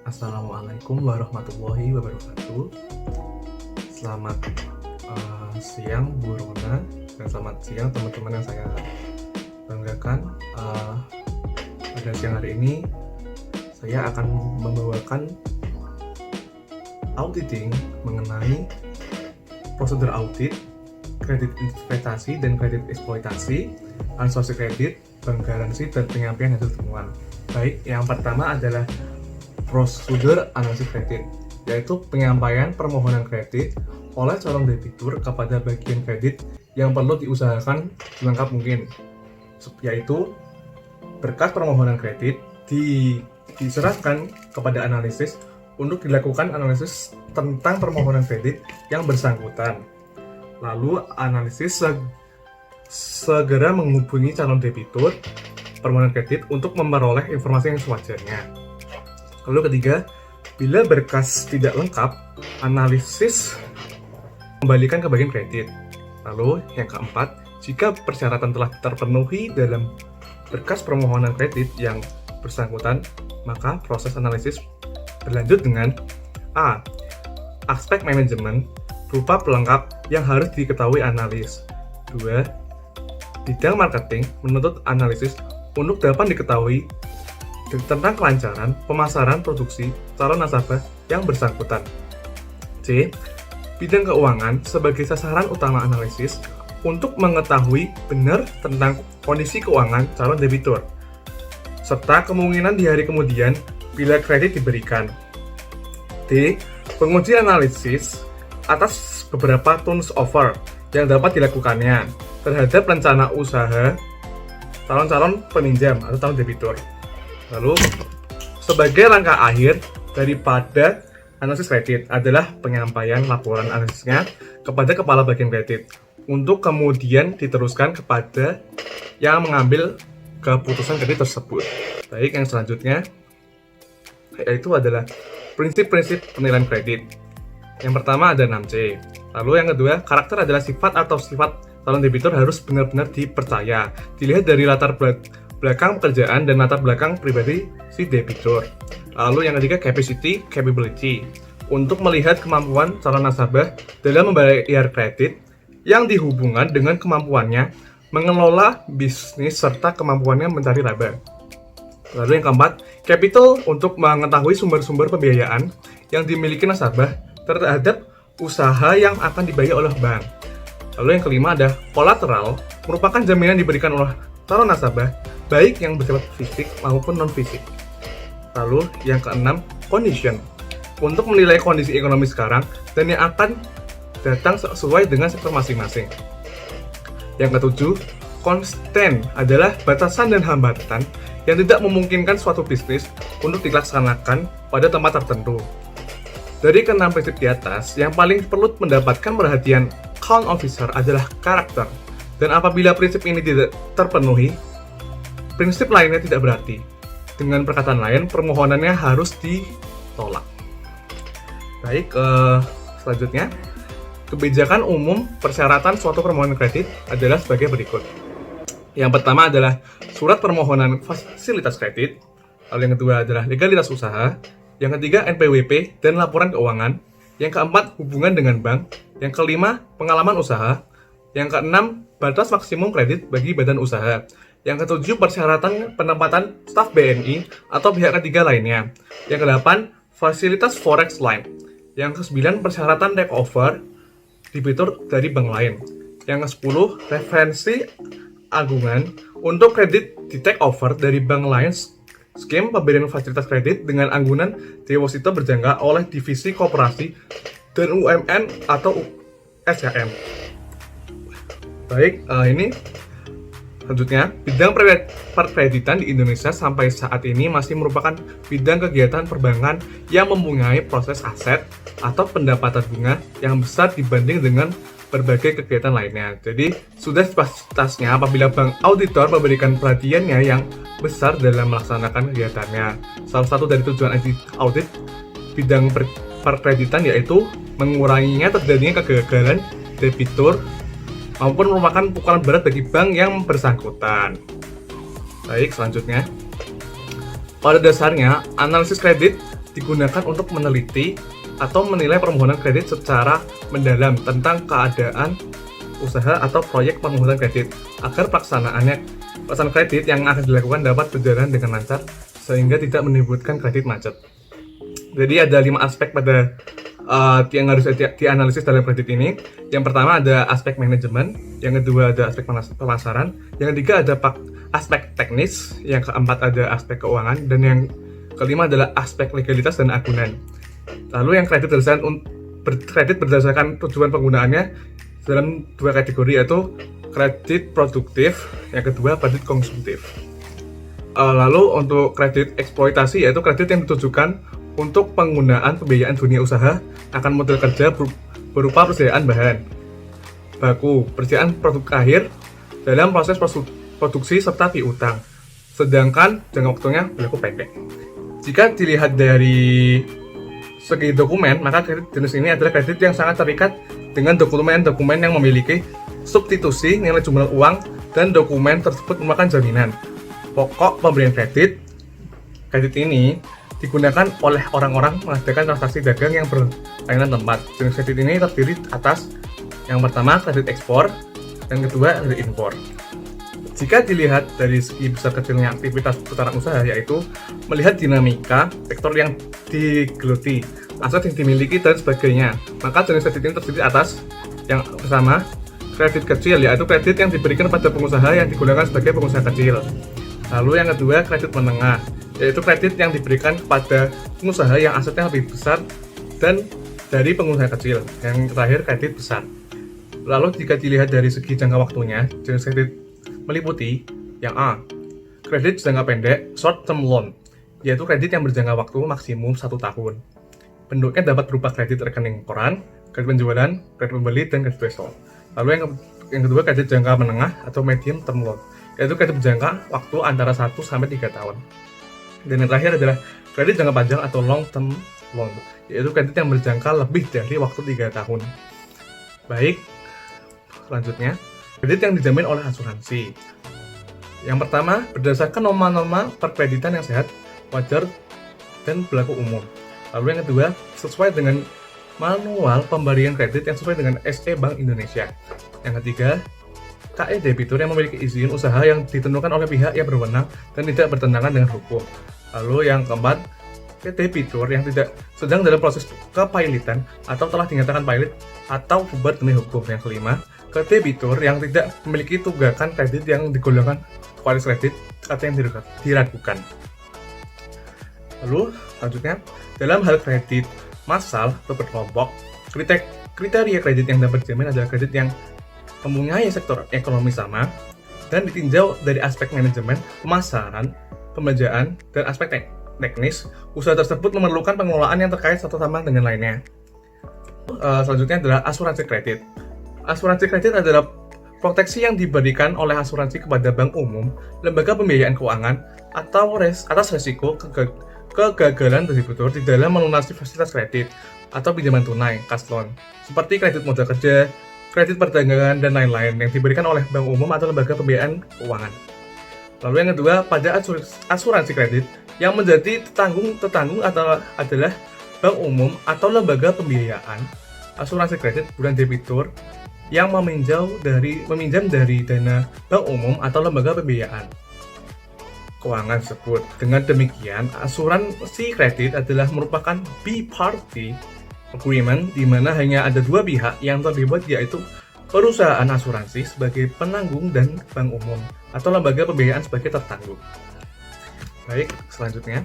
Assalamualaikum warahmatullahi wabarakatuh. Selamat siang Bu Rona dan selamat siang teman-teman yang saya banggakan. Pada siang hari ini saya akan membawakan auditing mengenai prosedur audit, kredit investasi dan kredit eksploitasi, asuransi kredit, bank garansi, dan penyampaian hasil temuan. Baik, yang pertama adalah prosedur analisis kredit, yaitu penyampaian permohonan kredit oleh calon debitur kepada bagian kredit yang perlu diusahakan selengkap mungkin, yaitu berkas permohonan kredit diserahkan kepada analisis untuk dilakukan analisis tentang permohonan kredit yang bersangkutan. Lalu analisis segera menghubungi calon debitur permohonan kredit untuk memperoleh informasi yang sewajarnya. Lalu ketiga, bila berkas tidak lengkap, analisis kembalikan ke bagian kredit. Lalu yang keempat, jika persyaratan telah terpenuhi dalam berkas permohonan kredit yang bersangkutan, maka proses analisis berlanjut dengan A. Aspek manajemen berupa pelengkap yang harus diketahui analis. 2. Bidang marketing menuntut analisis untuk dapat diketahui tentang kelancaran pemasaran produksi calon nasabah yang bersangkutan. C. Bidang keuangan sebagai sasaran utama analisis untuk mengetahui benar tentang kondisi keuangan calon debitur, serta kemungkinan di hari kemudian bila kredit diberikan. D. Penguji analisis atas beberapa terms offer yang dapat dilakukannya terhadap rencana usaha calon-calon peminjam atau calon debitur. Lalu, sebagai langkah akhir daripada analisis kredit adalah penyampaian laporan analisisnya kepada kepala bagian kredit untuk kemudian diteruskan kepada yang mengambil keputusan kredit tersebut. Baik, yang selanjutnya yaitu adalah prinsip-prinsip penilaian kredit. Yang pertama ada 6C. Lalu yang kedua, karakter adalah sifat atau sifat calon debitur harus benar-benar dipercaya. Dilihat dari latar belakang pekerjaan dan latar belakang pribadi si debitur. Lalu yang ketiga, capability, untuk melihat kemampuan calon nasabah dalam membayar kredit yang dihubungkan dengan kemampuannya mengelola bisnis serta kemampuannya mencari laba. Lalu yang keempat, capital, untuk mengetahui sumber-sumber pembiayaan yang dimiliki nasabah terhadap usaha yang akan dibayar oleh bank. Lalu yang kelima ada collateral, merupakan jaminan diberikan oleh calon nasabah baik yang bersifat fisik maupun non-fisik. Lalu yang keenam, condition, untuk menilai kondisi ekonomi sekarang dan yang akan datang sesuai dengan sektor masing-masing. Yang ketujuh, constraint, adalah batasan dan hambatan yang tidak memungkinkan suatu bisnis untuk dilaksanakan pada tempat tertentu. Dari keenam prinsip di atas, yang paling perlu mendapatkan perhatian account officer adalah karakter. Dan apabila prinsip ini tidak terpenuhi, prinsip lainnya tidak berarti. Dengan perkataan lain, permohonannya harus ditolak. Baik, selanjutnya, kebijakan umum persyaratan suatu permohonan kredit adalah sebagai berikut. Yang pertama adalah surat permohonan fasilitas kredit. Lalu yang kedua adalah legalitas usaha. Yang ketiga, NPWP dan laporan keuangan. Yang keempat, hubungan dengan bank. Yang kelima, pengalaman usaha. Yang keenam, batas maksimum kredit bagi badan usaha. Yang ketujuh, persyaratan penempatan staf BNI atau pihak ketiga lainnya. Yang kedelapan, fasilitas forex line. Yang kesembilan, persyaratan takeover debitur dari bank lain. Yang kesepuluh, referensi agungan untuk kredit di takeover dari bank lain, skema pemberian fasilitas kredit dengan anggunan deposito berjangka oleh divisi koperasi dan UMN atau SKM. Baik, ini selanjutnya, bidang perkreditan di Indonesia sampai saat ini masih merupakan bidang kegiatan perbankan yang mempunyai proses aset atau pendapatan bunga yang besar dibanding dengan berbagai kegiatan lainnya. Jadi, sudah sepatutnya apabila bank auditor memberikan perhatiannya yang besar dalam melaksanakan kegiatannya. Salah satu dari tujuan audit bidang perkreditan yaitu menguranginya terjadinya kegagalan debitur maupun merupakan pukulan berat bagi bank yang bersangkutan. Baik, selanjutnya. Pada dasarnya, analisis kredit digunakan untuk meneliti atau menilai permohonan kredit secara mendalam tentang keadaan usaha atau proyek permohonan kredit agar pelaksanaan kredit yang akan dilakukan dapat berjalan dengan lancar sehingga tidak menimbulkan kredit macet. Jadi ada 5 aspek pada yang harus dianalisis dalam kredit ini. Yang pertama ada aspek manajemen, yang kedua ada aspek pemasaran, yang ketiga ada aspek teknis, yang keempat ada aspek keuangan, dan yang kelima adalah aspek legalitas dan agunan. Lalu yang kredit berdasarkan tujuan penggunaannya dalam 2 kategori, yaitu kredit produktif, yang kedua kredit konsumtif. Lalu untuk kredit eksploitasi, yaitu kredit yang ditujukan untuk penggunaan pembiayaan dunia usaha akan modal kerja berupa persediaan bahan baku, persediaan produk akhir dalam proses produksi serta piutang, sedangkan jangka waktunya berlaku pendek. Jika dilihat dari segi dokumen, maka kredit jenis ini adalah kredit yang sangat terikat dengan dokumen-dokumen yang memiliki substitusi nilai jumlah uang, dan dokumen tersebut merupakan jaminan pokok pemberian kredit. Kredit ini digunakan oleh orang-orang mengadakan transaksi dagang yang berlainan tempat. Jenis kredit ini terdiri atas yang pertama kredit ekspor, dan kedua kredit impor. Jika dilihat dari segi besar kecilnya aktivitas putaran usaha, yaitu melihat dinamika sektor yang digeluti, aset yang dimiliki dan sebagainya, maka jenis kredit ini terdiri atas yang pertama kredit kecil, yaitu kredit yang diberikan pada pengusaha yang digunakan sebagai pengusaha kecil. Lalu yang kedua kredit menengah, yaitu kredit yang diberikan kepada pengusaha yang asetnya lebih besar dan dari pengusaha kecil. Yang terakhir kredit besar. Lalu jika dilihat dari segi jangka waktunya, jenis kredit meliputi yang A, kredit jangka pendek short term loan, yaitu kredit yang berjangka waktu maksimum 1 tahun. Bentuknya dapat berupa kredit rekening koran, kredit penjualan, kredit pembeli, dan kredit resto. Lalu yang kedua kredit jangka menengah atau medium term loan, yaitu kredit berjangka waktu antara 1 sampai 3 tahun. Dan yang terakhir adalah kredit jangka panjang atau long term loan, yaitu kredit yang berjangka lebih dari waktu 3 tahun. Baik, selanjutnya kredit yang dijamin oleh asuransi. Yang pertama, berdasarkan norma-norma perkreditan yang sehat, wajar, dan berlaku umum. Lalu yang kedua, sesuai dengan manual pemberian kredit yang sesuai dengan SE Bank Indonesia. Yang ketiga, KE debitur yang memiliki izin usaha yang ditentukan oleh pihak yang berwenang dan tidak bertentangan dengan hukum. Lalu yang keempat, debitur yang tidak sedang dalam proses kepailitan atau telah dinyatakan pailit atau bubar demi hukum. Yang kelima, debitur yang tidak memiliki tunggakan kredit yang digolongkan kualitas kredit atau yang diragukan. Lalu selanjutnya, dalam hal kredit massal atau berkelompok, kriteria kredit yang dapat dijamin adalah kredit yang mempunyai sektor ekonomi sama dan ditinjau dari aspek manajemen, pemasaran, pembelanjaan, dan aspek teknis. Usaha tersebut memerlukan pengelolaan yang terkait satu sama dengan lainnya. Selanjutnya adalah asuransi kredit. Asuransi kredit adalah proteksi yang diberikan oleh asuransi kepada bank umum, lembaga pembiayaan keuangan, atau atas resiko kegagalan debitur di dalam melunasi fasilitas kredit atau pinjaman tunai, cash loan, seperti kredit modal kerja, kredit perdagangan, dan lain-lain yang diberikan oleh bank umum atau lembaga pembiayaan keuangan. Lalu yang kedua, pada asuransi kredit yang menjadi tetanggung adalah bank umum atau lembaga pembiayaan. Asuransi kredit bukan debitur yang meminjam dari dana bank umum atau lembaga pembiayaan keuangan tersebut. Dengan demikian, asuransi kredit adalah merupakan bi-party agreement di mana hanya ada 2 pihak yang terlibat, yaitu perusahaan asuransi sebagai penanggung dan bank umum atau lembaga pembiayaan sebagai tertanggung. Baik, selanjutnya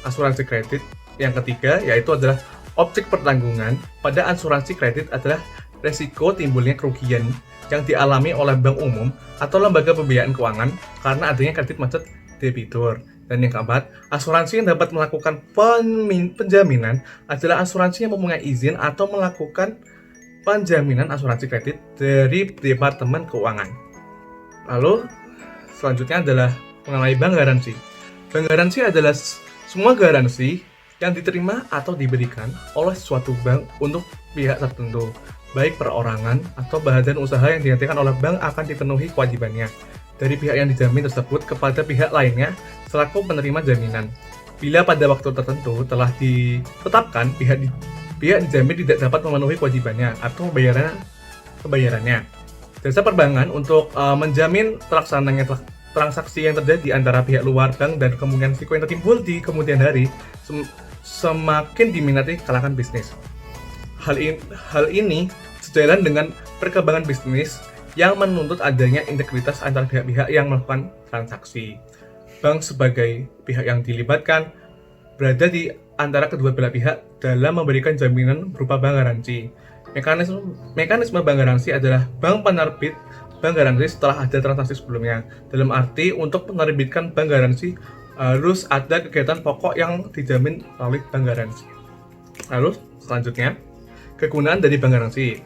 asuransi kredit yang ketiga yaitu adalah objek pertanggungan. Pada asuransi kredit adalah resiko timbulnya kerugian yang dialami oleh bank umum atau lembaga pembiayaan keuangan karena adanya kredit macet debitur. Dan yang keempat, asuransi yang dapat melakukan penjaminan adalah asuransi yang mempunyai izin atau melakukan penjaminan asuransi kredit dari Departemen Keuangan. Lalu selanjutnya adalah mengenai bank garansi. Bank garansi adalah semua garansi yang diterima atau diberikan oleh suatu bank untuk pihak tertentu, baik perorangan atau badan usaha yang dinyatakan oleh bank akan dipenuhi kewajibannya dari pihak yang dijamin tersebut kepada pihak lainnya selaku penerima jaminan. Bila pada waktu tertentu telah ditetapkan pihak dijamin tidak dapat memenuhi kewajibannya atau pembayarannya. Jasa perbankan untuk menjamin terlaksananya transaksi yang terjadi antara pihak luar bank dan kemungkinan risiko yang tertimbul di kemudian hari semakin diminati kalangan bisnis. Hal ini sejalan dengan perkembangan bisnis yang menuntut adanya integritas antara pihak-pihak yang melakukan transaksi. Bank sebagai pihak yang dilibatkan berada di antara kedua belah pihak dalam memberikan jaminan berupa bank garansi. Mekanisme bank garansi adalah bank penerbit bank garansi setelah ada transaksi sebelumnya. Dalam arti untuk menerbitkan bank garansi harus ada kegiatan pokok yang dijamin melalui bank garansi. Lalu selanjutnya, kegunaan dari bank garansi.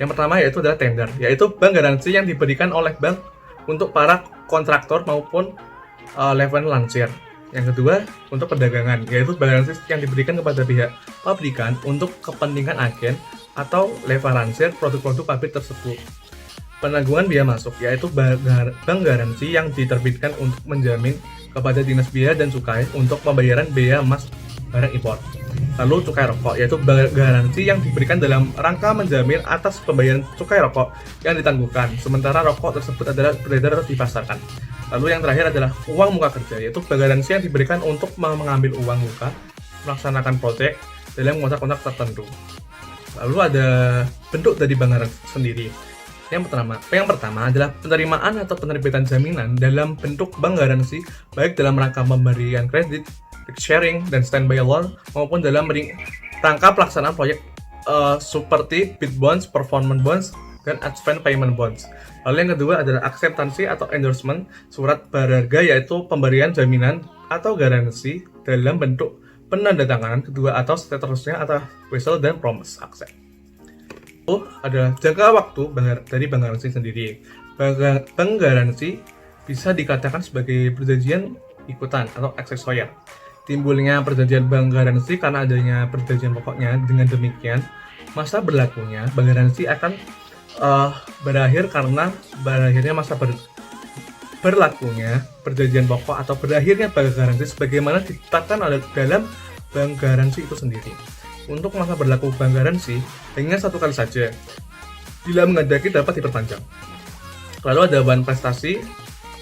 Yang pertama yaitu adalah tender, yaitu bank garansi yang diberikan oleh bank untuk para kontraktor maupun level lansir. Yang kedua, untuk perdagangan, yaitu bank garansi yang diberikan kepada pihak pabrikan untuk kepentingan agen atau level lansir produk-produk pabrik tersebut. Penanggungan biaya masuk, yaitu bank garansi yang diterbitkan untuk menjamin kepada Dinas Bea dan Cukai untuk pembayaran biaya masuk barang impor. Lalu cukai rokok, yaitu bank garansi yang diberikan dalam rangka menjamin atas pembayaran cukai rokok yang ditangguhkan, sementara rokok tersebut adalah beredar atau dipasarkan. Lalu yang terakhir adalah uang muka kerja, yaitu bank garansi yang diberikan untuk mengambil uang muka, melaksanakan proyek dalam kontrak-kontrak tertentu. Lalu ada bentuk dari bank garansi sendiri. Yang pertama adalah penerimaan atau penerbitan jaminan dalam bentuk bank garansi, baik dalam rangka pemberian kredit, sharing, dan standby loan, maupun dalam rangka pelaksanaan proyek seperti bid bonds, performance bonds, dan advance payment bonds. Lalu yang kedua adalah akseptansi atau endorsement surat berharga, yaitu pemberian jaminan atau garansi dalam bentuk penandatanganan kedua atau seterusnya atau whistle dan promise accept. Ada jangka waktu dari bank garansi sendiri. Bank garansi bisa dikatakan sebagai perjanjian ikutan atau accessorial. Timbulnya perjanjian bank garansi karena adanya perjanjian pokoknya. Dengan demikian, masa berlakunya bank garansi akan berakhir karena berakhirnya masa berlakunya perjanjian pokok atau berakhirnya bank garansi sebagaimana ditetapkan dalam bank garansi itu sendiri. Untuk masa berlaku bank garansi hanya 1 kali saja. Bila menghendaki dapat diperpanjang. Lalu ada bahan prestasi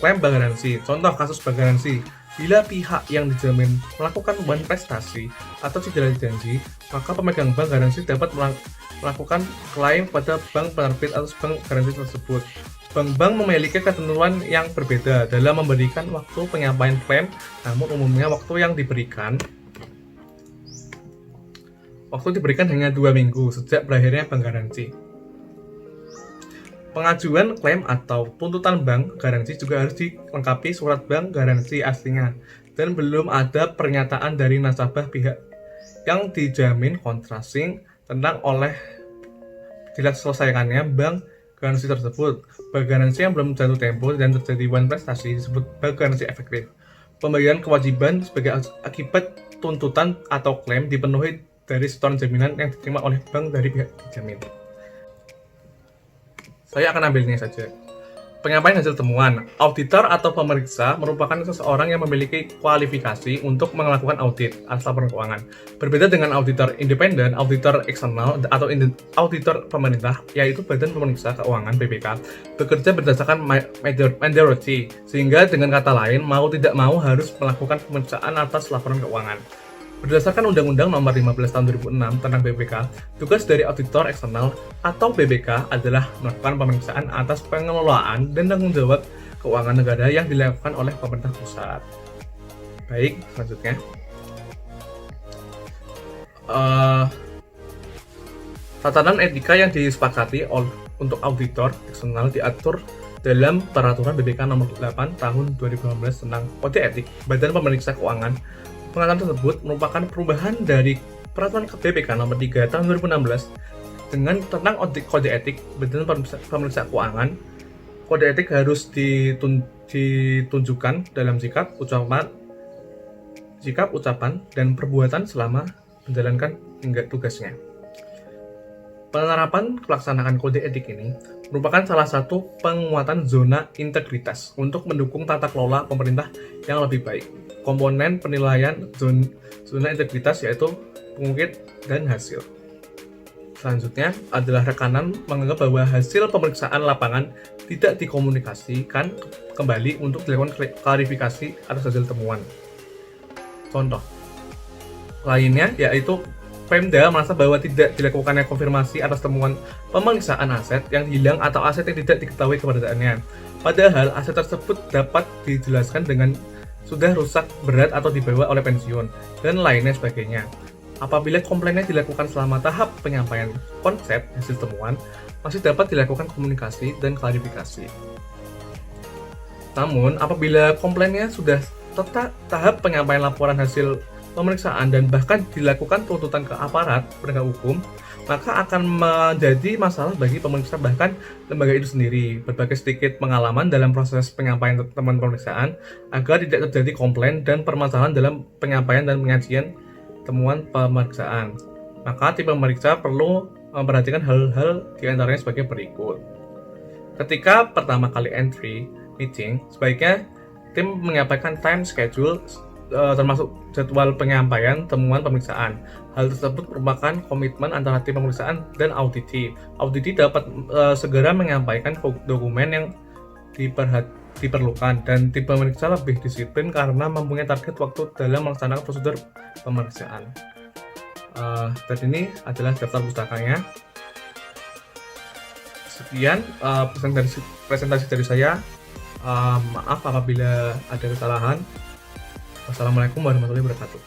klaim bank garansi. Contoh kasus bank garansi. Bila pihak yang dijamin melakukan bahan prestasi atau tidak janji, maka pemegang bank garansi dapat melakukan klaim pada bank penerbit atau bank garansi tersebut. Bank-bank memiliki ketentuan yang berbeda dalam memberikan waktu penyampaian klaim, namun umumnya waktu yang diberikan hanya 2 minggu sejak berakhirnya bank garansi. Pengajuan klaim atau tuntutan bank garansi juga harus dilengkapi surat bank garansi aslinya dan belum ada pernyataan dari nasabah pihak yang dijamin kontrasing tentang tidak selesaikannya bank garansi tersebut. Bank garansi yang belum jatuh tempo dan terjadi bahan prestasi disebut bank garansi efektif. Pembayaran kewajiban sebagai akibat tuntutan atau klaim dipenuhi dari setoran jaminan yang diterima oleh bank dari pihak dijamin. Saya akan ambilnya saja. Penyampaian hasil temuan. Auditor atau pemeriksa merupakan seseorang yang memiliki kualifikasi untuk melakukan audit atas laporan keuangan. Berbeda dengan auditor independen, auditor eksternal, atau auditor pemerintah, yaitu Badan Pemeriksa Keuangan (BPK), bekerja berdasarkan majority, sehingga dengan kata lain, mau tidak mau harus melakukan pemeriksaan atas laporan keuangan. Berdasarkan Undang-Undang Nomor 15 Tahun 2006 tentang BPK, tugas dari auditor eksternal atau BPK adalah melakukan pemeriksaan atas pengelolaan dan tanggung jawab keuangan negara yang dilakukan oleh pemerintah pusat. Baik, selanjutnya. Tatanan etika yang disepakati untuk auditor eksternal diatur dalam Peraturan BPK Nomor 8 Tahun 2015 tentang Kode Etik Badan Pemeriksa Keuangan. Pengaturan tersebut merupakan perubahan dari Peraturan BPK Nomor 3 Tahun 2016 tentang Kode Etik Badan Pemeriksa Keuangan. Kode etik harus ditunjukkan dalam sikap, ucapan, dan perbuatan selama menjalankan tugasnya. Penerapan pelaksanaan kode etik ini merupakan salah satu penguatan zona integritas untuk mendukung tata kelola pemerintah yang lebih baik. Komponen penilaian zona integritas yaitu pengukir dan hasil. Selanjutnya adalah rekanan menganggap bahwa hasil pemeriksaan lapangan tidak dikomunikasikan kembali untuk dilakukan klarifikasi atas hasil temuan. Contoh lainnya yaitu Pemda merasa bahwa tidak dilakukannya konfirmasi atas temuan pemeriksaan aset yang hilang atau aset yang tidak diketahui keberadaannya. Padahal aset tersebut dapat dijelaskan dengan sudah rusak berat atau dibawa oleh pensiun, dan lainnya sebagainya. Apabila komplainnya dilakukan selama tahap penyampaian konsep hasil temuan, masih dapat dilakukan komunikasi dan klarifikasi. Namun, apabila komplainnya sudah tahap penyampaian laporan hasil pemeriksaan dan bahkan dilakukan tuntutan ke aparat penegak hukum, maka akan menjadi masalah bagi pemeriksa bahkan lembaga itu sendiri. Berbagai sedikit pengalaman dalam proses penyampaian temuan pemeriksaan agar tidak terjadi komplain dan permasalahan dalam penyampaian dan penyajian temuan pemeriksaan. Maka tim pemeriksa perlu memperhatikan hal-hal diantaranya sebagai berikut. Ketika pertama kali entry meeting, sebaiknya tim menyampaikan time schedule termasuk jadwal penyampaian temuan pemeriksaan. Hal tersebut merupakan komitmen antara tim pemeriksaan dan auditi. Auditi dapat segera menyampaikan dokumen yang diperlukan, dan tim pemeriksa lebih disiplin karena mempunyai target waktu dalam melaksanakan prosedur pemeriksaan. Dan ini adalah daftar pustakanya. Sekian presentasi dari saya. Maaf apabila ada kesalahan. Wassalamualaikum warahmatullahi wabarakatuh.